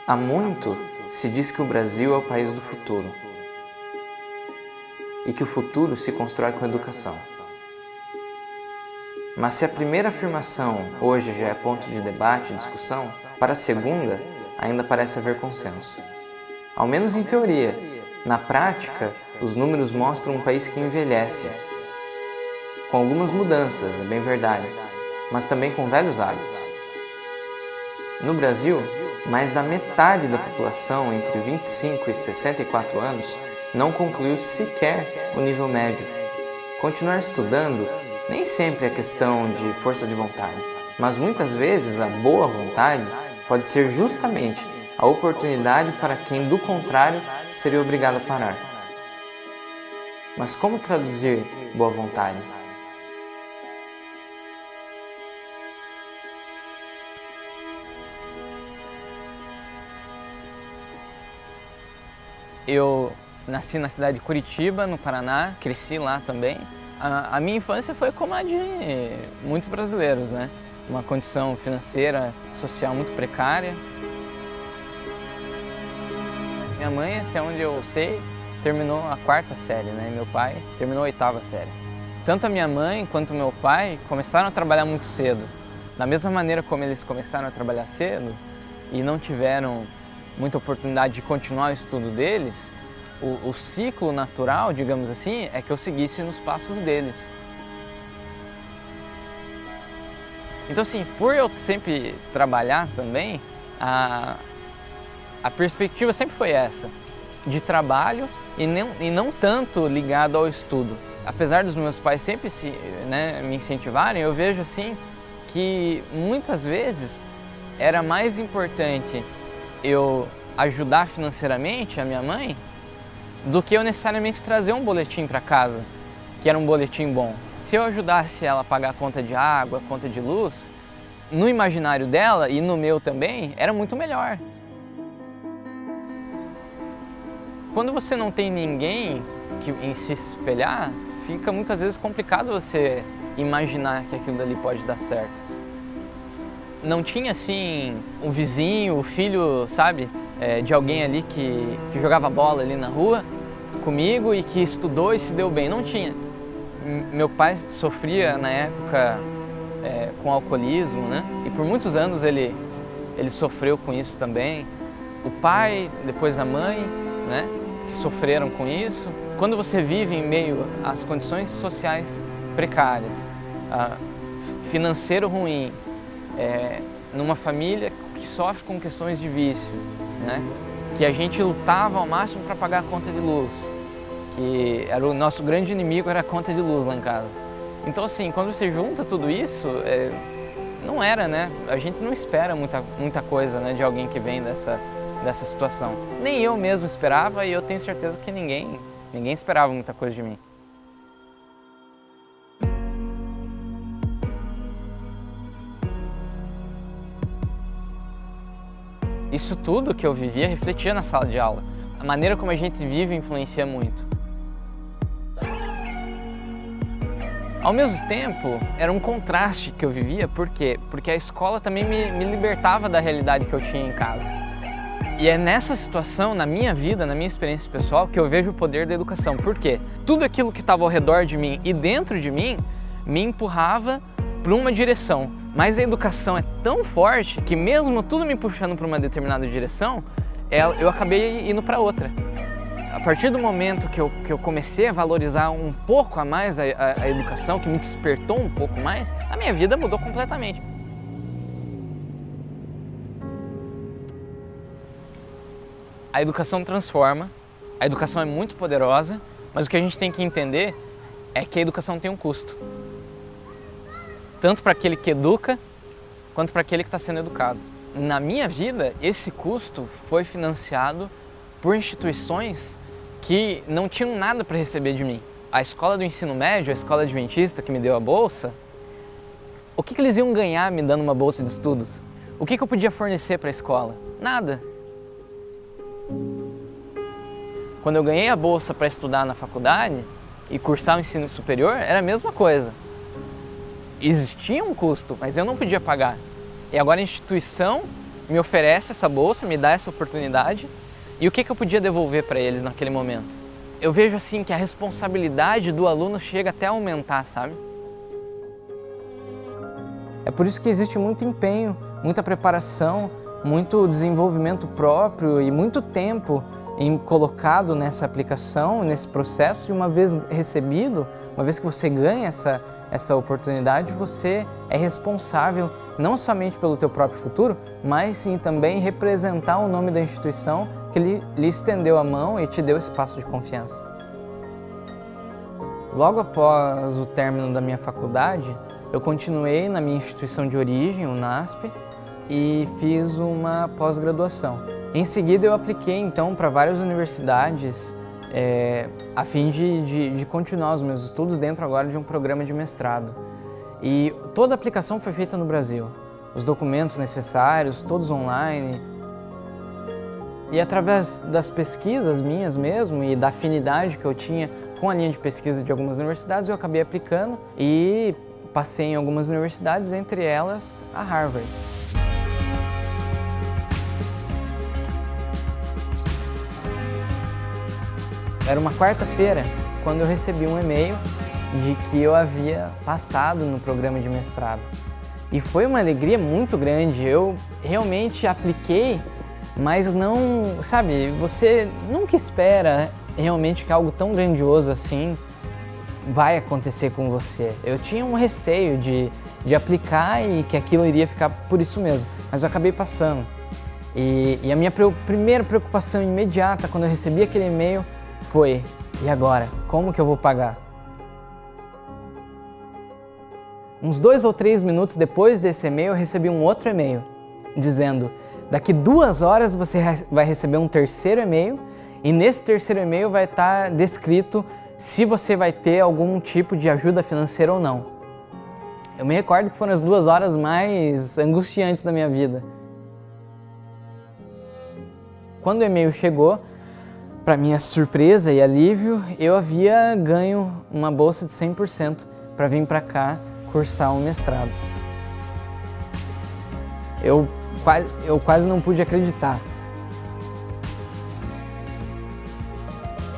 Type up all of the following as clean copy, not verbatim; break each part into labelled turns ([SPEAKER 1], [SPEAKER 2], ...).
[SPEAKER 1] Há muito se diz que o Brasil é o país do futuro e que o futuro se constrói com educação. Mas se a primeira afirmação hoje já é ponto de debate e discussão, para a segunda ainda parece haver consenso. Ao menos em teoria. Na prática, os números mostram um país que envelhece, com algumas mudanças, é bem verdade, mas também com velhos hábitos. No Brasil, mais da metade da população entre 25 e 64 anos não concluiu sequer o nível médio. Continuar estudando nem sempre é questão de força de vontade, mas muitas vezes a boa vontade pode ser justamente a oportunidade para quem, do contrário, seria obrigado a parar. Mas como traduzir boa vontade?
[SPEAKER 2] Eu nasci na cidade de Curitiba, no Paraná, cresci lá também. A minha infância foi como a de muitos brasileiros, né? Uma condição financeira, social muito precária. Minha mãe, até onde eu sei, terminou a 4ª série, né? E meu pai terminou a 8ª série. Tanto a minha mãe quanto o meu pai começaram a trabalhar muito cedo. Da mesma maneira como eles começaram a trabalhar cedo e não tiveram muita oportunidade de continuar o estudo deles, o ciclo natural, digamos assim, é que eu seguisse nos passos deles. Então, assim, por eu sempre trabalhar também, a perspectiva sempre foi essa, de trabalho e não tanto ligado ao estudo. Apesar dos meus pais sempre me incentivarem, eu vejo assim que muitas vezes era mais importante eu ajudar financeiramente a minha mãe do que eu necessariamente trazer um boletim para casa, que era um boletim bom. Se eu ajudasse ela a pagar a conta de água, a conta de luz, no imaginário dela e no meu também, era muito melhor. Quando você não tem ninguém em se espelhar, fica muitas vezes complicado você imaginar que aquilo dali pode dar certo. Não tinha assim um vizinho, o filho, sabe, de alguém ali que jogava bola ali na rua comigo e que estudou e se deu bem. Não tinha. Meu pai sofria na época com alcoolismo, né? E por muitos anos ele sofreu com isso também. O pai, depois a mãe, né? Que sofreram com isso. Quando você vive em meio às condições sociais precárias, financeiro ruim, numa família que sofre com questões de vício, né? Que a gente lutava ao máximo para pagar a conta de luz, que era o nosso grande inimigo, era a conta de luz lá em casa. Então, assim, quando você junta tudo isso, não era, né? A gente não espera muita coisa, né, de alguém que vem dessa situação. Nem eu mesmo esperava e eu tenho certeza que ninguém esperava muita coisa de mim. Isso tudo que eu vivia refletia na sala de aula. A maneira como a gente vive influencia muito. Ao mesmo tempo, era um contraste que eu vivia, por quê? Porque a escola também me libertava da realidade que eu tinha em casa. E é nessa situação, na minha vida, na minha experiência pessoal, que eu vejo o poder da educação. Por quê? Tudo aquilo que estava ao redor de mim e dentro de mim me empurrava para uma direção. Mas a educação é tão forte que mesmo tudo me puxando para uma determinada direção, eu acabei indo para outra. A partir do momento que eu comecei a valorizar um pouco a mais a educação, que me despertou um pouco mais, a minha vida mudou completamente. A educação transforma, a educação é muito poderosa, mas o que a gente tem que entender é que a educação tem um custo. Tanto para aquele que educa, quanto para aquele que está sendo educado. Na minha vida, esse custo foi financiado por instituições que não tinham nada para receber de mim. A escola do ensino médio, a escola adventista que me deu a bolsa, o que eles iam ganhar me dando uma bolsa de estudos? O que eu podia fornecer para a escola? Nada. Quando eu ganhei a bolsa para estudar na faculdade e cursar o ensino superior, era a mesma coisa. Existia um custo, mas eu não podia pagar. E agora a instituição me oferece essa bolsa, me dá essa oportunidade, e o que eu podia devolver para eles naquele momento? Eu vejo assim que a responsabilidade do aluno chega até a aumentar, sabe? É por isso que existe muito empenho, muita preparação, muito desenvolvimento próprio e muito tempo colocado nessa aplicação, nesse processo, e uma vez recebido, uma vez que você ganha essa oportunidade, você é responsável não somente pelo teu próprio futuro, mas sim também representar o nome da instituição que lhe estendeu a mão e te deu esse espaço de confiança. Logo após o término da minha faculdade, eu continuei na minha instituição de origem, o NASP, e fiz uma pós-graduação. Em seguida eu apliquei então para várias universidades a fim de continuar os meus estudos dentro agora de um programa de mestrado. E toda a aplicação foi feita no Brasil. Os documentos necessários, todos online. E através das pesquisas minhas mesmo e da afinidade que eu tinha com a linha de pesquisa de algumas universidades, eu acabei aplicando e passei em algumas universidades, entre elas a Harvard. Era uma quarta-feira quando eu recebi um e-mail de que eu havia passado no programa de mestrado. E foi uma alegria muito grande. Eu realmente apliquei, mas não, sabe, você nunca espera realmente que algo tão grandioso assim vai acontecer com você. Eu tinha um receio de aplicar e que aquilo iria ficar por isso mesmo, mas eu acabei passando. E a minha primeira preocupação imediata quando eu recebi aquele e-mail foi: e agora? Como que eu vou pagar? Uns 2 ou 3 minutos depois desse e-mail, eu recebi um outro e-mail dizendo: daqui 2 horas você vai receber um terceiro e-mail e nesse terceiro e-mail vai estar descrito se você vai ter algum tipo de ajuda financeira ou não. Eu me recordo que foram as 2 horas mais angustiantes da minha vida. Quando o e-mail chegou, para minha surpresa e alívio, eu havia ganho uma bolsa de 100% para vir para cá cursar um mestrado. Eu quase não pude acreditar.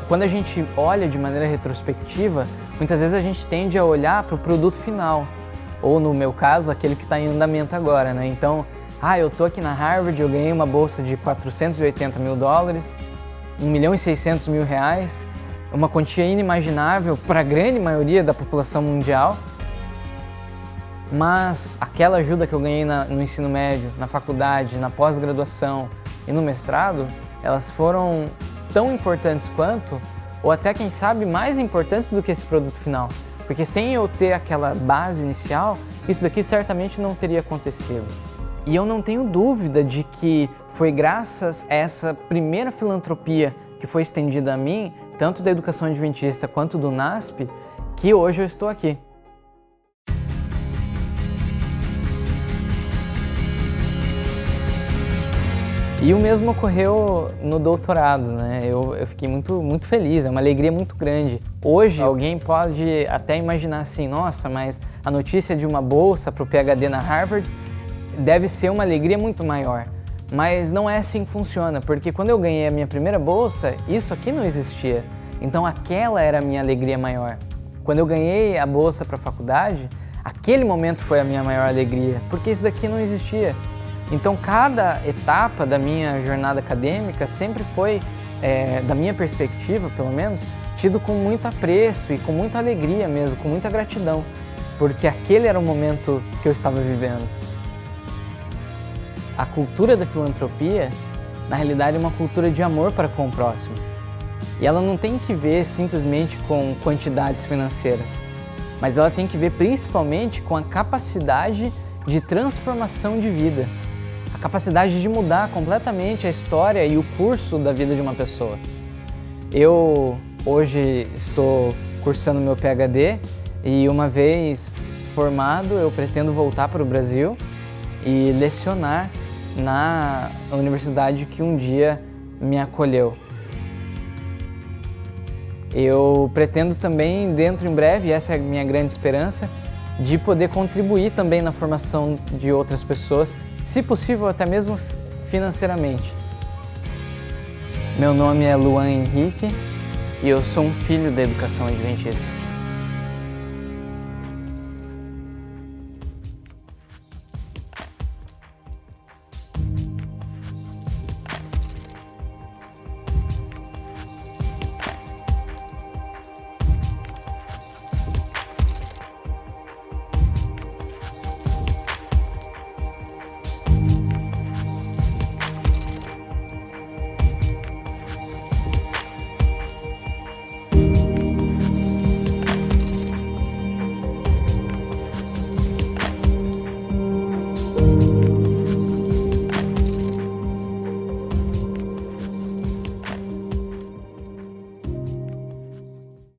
[SPEAKER 2] Quando a gente olha de maneira retrospectiva, muitas vezes a gente tende a olhar para o produto final, ou no meu caso, aquele que está em andamento agora, né? Então, eu tô aqui na Harvard, eu ganhei uma bolsa de $480 mil, R$1.600.000, uma quantia inimaginável para a grande maioria da população mundial. Mas aquela ajuda que eu ganhei no ensino médio, na faculdade, na pós-graduação e no mestrado, elas foram tão importantes quanto, ou até quem sabe mais importantes do que esse produto final. Porque sem eu ter aquela base inicial, isso daqui certamente não teria acontecido. E eu não tenho dúvida de que foi graças a essa primeira filantropia que foi estendida a mim, tanto da educação adventista quanto do NASP, que hoje eu estou aqui. E o mesmo ocorreu no doutorado, né? Eu fiquei muito feliz, é uma alegria muito grande. Hoje alguém pode até imaginar assim: nossa, mas a notícia de uma bolsa para o PhD na Harvard deve ser uma alegria muito maior. Mas não é assim que funciona, porque quando eu ganhei a minha primeira bolsa, isso aqui não existia. Então aquela era a minha alegria maior. Quando eu ganhei a bolsa para a faculdade, aquele momento foi a minha maior alegria, porque isso daqui não existia. Então cada etapa da minha jornada acadêmica sempre foi, da minha perspectiva pelo menos, tido com muito apreço e com muita alegria mesmo, com muita gratidão, porque aquele era o momento que eu estava vivendo. A cultura da filantropia, na realidade, é uma cultura de amor para com o próximo. E ela não tem que ver simplesmente com quantidades financeiras, mas ela tem que ver principalmente com a capacidade de transformação de vida, a capacidade de mudar completamente a história e o curso da vida de uma pessoa. Eu hoje estou cursando meu PhD e uma vez formado eu pretendo voltar para o Brasil e lecionar na universidade que um dia me acolheu. Eu pretendo também, dentro em breve, essa é a minha grande esperança, de poder contribuir também na formação de outras pessoas, se possível até mesmo financeiramente. Meu nome é Luan Henrique e eu sou um filho da educação adventista.